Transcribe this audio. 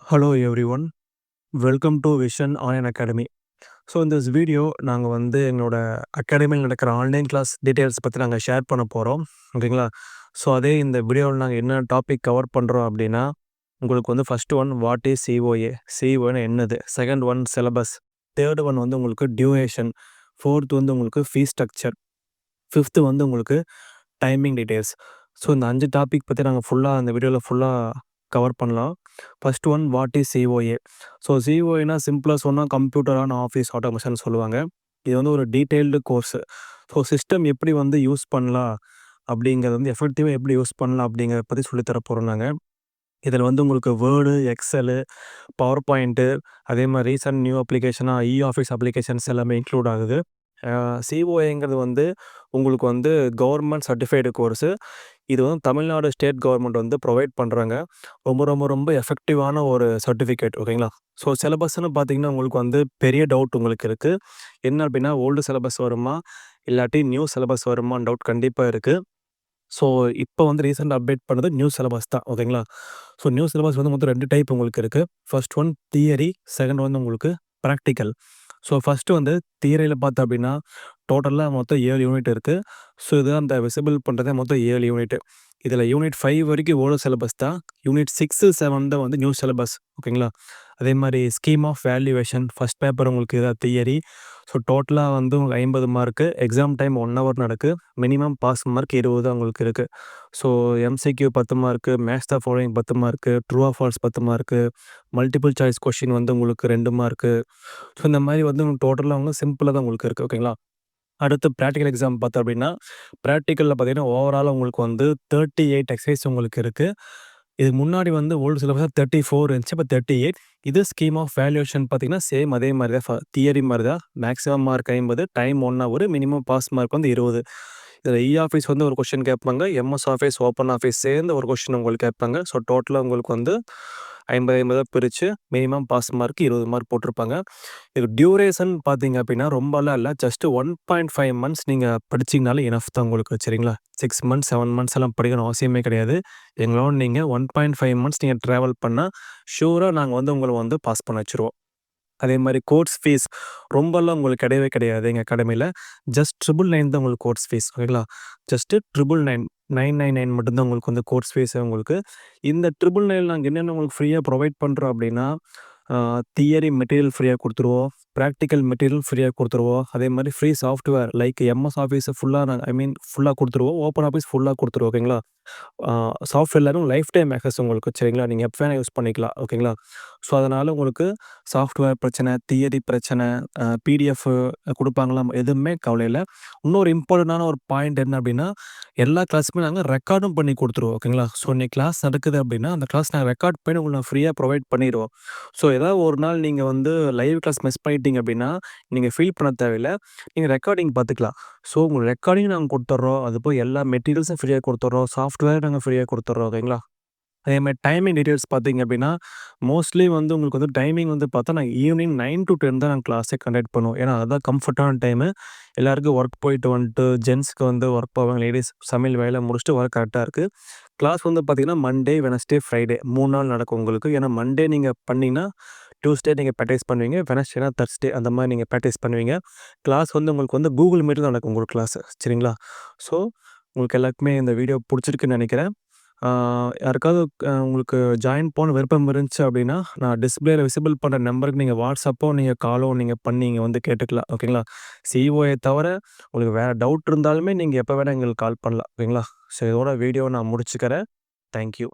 Hello everyone, welcome to Vision Online Academy. So இந்த video நாங்கள் எங்களோட அகாடமியில் நடக்கிற ஆன்லைன் கிளாஸ் டீட்டெயில்ஸ் பற்றி நாங்கள் ஷேர் பண்ண போகிறோம். ஓகேங்களா? ஸோ அதே இந்த வீடியோவில் நாங்கள் என்ன டாபிக் கவர் பண்ணுறோம் அப்படின்னா, உங்களுக்கு first one what is COA, சிஓஏன்னு என்னது, second one syllabus, third one உங்களுக்கு டியூரேஷன், ஃபோர்த் உங்களுக்கு ஃபீஸ் ஸ்ட்ரக்சர், ஃபிஃப்த்து உங்களுக்கு டைமிங் டீட்டெயில்ஸ். ஸோ இந்த 5 டாபிக் பற்றி நாங்கள் ஃபுல்லாக அந்த வீடியோவில் ஃபுல்லாக கவர் பண்ணலாம். First one what is COA. So சிஓஏனா சிம்பிளாக சொன்னால் கம்ப்யூட்டர் ஆன் ஆஃபீஸ் ஆட்டோமேஷன் சொல்லுவாங்க. இது ஒரு டீட்டெயில்டு கோர்ஸு. ஸோ சிஸ்டம் எப்படி யூஸ் பண்ணலாம் அப்படிங்கிறது எஃபெக்டிவாக எப்படி யூஸ் பண்ணலாம் அப்படிங்கிறத பற்றி சொல்லித்தர போகிறோம் நாங்கள். இதில் உங்களுக்கு வேர்டு, எக்ஸலு, பவர் பாயிண்ட்டு, அதே மாதிரி ரீசன்ட் நியூ அப்ளிகேஷனாக ஆஃபீஸ் அப்ளிகேஷன்ஸ் எல்லாமே இன்க்ளூட் ஆகுது. சிஓஏங்கிறது உங்களுக்கு கவர்மெண்ட் சர்டிஃபைடு கோர்ஸு. இது தமிழ்நாடு ஸ்டேட் கவர்மெண்ட் ப்ரொவைட் பண்ணுறாங்க. ரொம்ப ரொம்ப ரொம்ப எஃபெக்டிவான ஒரு சர்டிஃபிகேட். ஓகேங்களா? ஸோ சிலபஸ்ன்னு பார்த்தீங்கன்னா உங்களுக்கு பெரிய டவுட் உங்களுக்கு இருக்குது. என்ன அப்படின்னா ஓல்டு சிலபஸ் வருமா இல்லாட்டி நியூ சிலபஸ் வருமான்னு டவுட் கண்டிப்பாக இருக்குது. ஸோ இப்போ ரீசெண்டாக அப்டேட் பண்ணது நியூ சிலபஸ் தான். ஓகேங்களா? ஸோ நியூ சிலபஸ் மொத்தம் 2 டைப் உங்களுக்கு இருக்குது. ஃபர்ஸ்ட் ஒன் தியரி, செகண்ட் உங்களுக்கு ப்ராக்டிக்கல். ஸோ ஃபஸ்ட்டு தியரியில் பார்த்தோம் அப்படின்னா டோட்டலாக மொத்தம் 7 யூனிட் இருக்குது. ஸோ இதுதான் அந்த விசிபிள் பண்ணுறதே மொத்தம் 7 யூனிட்டு. இதில் யூனிட் 5 வரைக்கும் ஓல்டு சிலபஸ் தான். யூனிட் 6, 7 தான் நியூ சிலபஸ். ஓகேங்களா? அதே மாதிரி scheme of valuation first paper உங்களுக்கு இதாக தியரி. ஸோ டோட்டலாக உங்களுக்கு 50 மார்க்கு. எக்ஸாம் டைம் 1 ஹவர் நடக்கு. மினிமம் பாஸ் மார்க் 20 தான் உங்களுக்கு இருக்குது. So MCQ 10 mark, match the following 10 mark, true or false 10 mark, multiple choice question உங்களுக்கு 2 மார்க்கு. ஸோ இந்த மாதிரி டோட்டலாக சிம்பிளாக தான் உங்களுக்கு இருக்குது. ஓகேங்களா? அடுத்து ப்ராக்டிக்கல் எக்ஸாம் பார்த்தோம் அப்படின்னா, ப்ராக்டிக்கலில் பார்த்தீங்கன்னா ஓவரால் உங்களுக்கு 38 எக்ஸசைஸ் உங்களுக்கு இருக்குது. இது முன்னாடி ஓல்டு சிலபஸ் 34 இருந்துச்சு. இப்போ 38. இது ஸ்கீம் ஆஃப் வேல்யூவேஷன் பார்த்தீங்கன்னா சேம் அதே மாதிரி தான், தியரி மாதிரி தான். Maximum mark 50, time 1 hour, minimum pass mark 20. இதில் ஆஃபீஸ் ஒரு கொஷின் கேட்பாங்க, எம்எஸ் ஆஃபீஸ், ஓப்பன் ஆஃபீஸ் சேர்ந்து ஒரு கொஷின் உங்களுக்கு கேட்பாங்க. ஸோ டோட்டலாக உங்களுக்கு 50 பிரித்து மினிமம் பாஸ் மார்க் 20 மார்க் போட்டிருப்பாங்க. இது டியூரேஷன் பார்த்தீங்க அப்படின்னா ரொம்பலாம் இல்லை, ஜஸ்ட்டு 1.5 மந்த்ஸ் நீங்கள் படிச்சிங்கனாலே எனஃப் தான் உங்களுக்கு. சரிங்களா? 6 மந்த்ஸ் 7 மந்த்ஸ் எல்லாம் படிக்கணும் அவசியமே கிடையாது. எங்களோட நீங்கள் 1.5 மந்த்ஸ் நீங்கள் ட்ராவல் பண்ணால் ஷூராக நாங்கள் உங்களை பாஸ் பண்ண வச்சுருவோம். அதே மாதிரி கோர்ஸ் ஃபீஸ் ரொம்பலாம் உங்களுக்கு கிடையவே கிடையாது எங்கள் அகாடமியில். ஜஸ்ட் 999 தான் உங்களுக்கு கோர்ஸ் ஃபீஸ். ஓகேங்களா? ஜஸ்ட்டு 999 மட்டும்தான் உங்களுக்கு கோர்ஸ் ஃபீஸ் உங்களுக்கு. இந்த 999 நாங்கள் என்னென்ன உங்களுக்கு ஃப்ரீயாக ப்ரொவைட் பண்ணுறோம் அப்படின்னா, தியரி மெட்டீரியல் ஃப்ரீயாக கொடுத்துருவோம், ப்ராக்டிக்கல் மெட்டீரியல் ஃப்ரீயாக கொடுத்துருவோம். அதே மாதிரி ஃப்ரீ சாஃப்ட்வேர் லைக் எம்எஸ் ஆஃபீஸை ஃபுல்லாக ஃபுல்லாக கொடுத்துருவோம், ஓப்பன் ஆஃபீஸ் ஃபுல்லாக கொடுத்துருவோம். ஓகேங்களா? சாஃப்ட்வேர்லும் லைஃப் டைம் ஆக்சஸ் உங்களுக்கு. சரிங்களா? நீங்கள் எப்போ வேணால் யூஸ் பண்ணிக்கலாம். ஓகேங்களா? ஸோ அதனால் உங்களுக்கு சாஃப்ட்வேர் பிரச்சனை, தியரி பிரச்சனை, பிடிஎஃப் கொடுப்பாங்களா, எதுவுமே கவலை இல்லை. இன்னொரு இம்பார்ட்டண்டான ஒரு பாயிண்ட் என்ன அப்படின்னா, எல்லா கிளாஸுமே நாங்கள் ரெக்கார்டும் பண்ணி கொடுத்துருவோம். ஓகேங்களா? ஸோ இன்னைக்கு கிளாஸ் நடக்குது அப்படின்னா அந்த கிளாஸ் நாங்கள் ரெக்கார்ட் பண்ணி உங்களுக்கு ஃப்ரீயாக ப்ரொவைட் பண்ணிடுவோம். ஸோ ஏதாவது ஒரு நாள் நீங்கள் லைவ் கிளாஸ் மிஸ் பண்ணிட்டீங்க அப்படின்னா நீங்கள் ஃபீல் பண்ண தேவையில்லை, நீங்கள் ரெக்கார்டிங் பார்த்துக்கலாம். ஸோ உங்களுக்கு ரெக்கார்டிங் நாங்கள் கொடுத்துட்றோம், அது போய் எல்லா மெட்டீரியல்ஸும் ஃப்ரீயாக கொடுத்துட்றோம், சாஃப்ட்வேர் நாங்கள் ஃப்ரீயாக கொடுத்துட்றோம். ஓகேங்களா? அதேமாதிரி டைமிங் டீட்டெயில்ஸ் பார்த்தீங்க அப்படின்னா மோஸ்ட்லி உங்களுக்கு டைமிங் பார்த்தா நாங்கள் ஈவினிங் 9 to 10 தான் நாங்கள் கிளாஸே கண்டக்ட் பண்ணுவோம். ஏன்னா அதுதான் கம்ஃபர்டான டைமு. எல்லாருக்கும் ஒர்க் போயிட்டு வந்துட்டு ஜென்ட்ஸ்க்கு ஒர்க் போவாங்க, லேடிஸ் சமையல் வேலை முடிச்சுட்டு வர கரெக்டாக இருக்குது. கிளாஸ் பார்த்தீங்கன்னா மண்டே, வெனஸ்டே, ஃப்ரைடே 3 நாள் நடக்கும் உங்களுக்கு. ஏன்னா மண்டே நீங்கள் பண்ணிங்கன்னா டியூஸ்டே நீங்கள் ப்ராக்டிஸ் பண்ணுவீங்க, வெனஸ்டேனா தர்ஸ்டே அந்த மாதிரி நீங்கள் ப்ராக்டிஸ் பண்ணுவீங்க. கிளாஸ் உங்களுக்கு கூகுள் மீட்டில் நடக்கும் உங்களுக்கு கிளாஸ். சரிங்களா? ஸோ உங்களுக்கு எல்லாருக்குமே இந்த வீடியோ பிடிச்சிருக்குன்னு நினைக்கிறேன். யாருக்காவது உங்களுக்கு ஜாயின் பண்ண விருப்பம் இருந்துச்சு அப்படின்னா, நான் டிஸ்பிளேல விசிபிள் பண்ணுற நம்பருக்கு நீங்கள் வாட்ஸ்அப்போ நீங்கள் காலோ நீங்கள் பண்ணி இங்கே கேட்டுக்கலாம். ஓகேங்களா? சிஓஏ தவிர உங்களுக்கு வேறு டவுட் இருந்தாலுமே நீங்கள் எப்போ வேணால் எங்களுக்கு கால் பண்ணலாம். ஓகேங்களா? ஸோ இதோட வீடியோ நான் முடிச்சுக்கிறேன். தேங்க்யூ.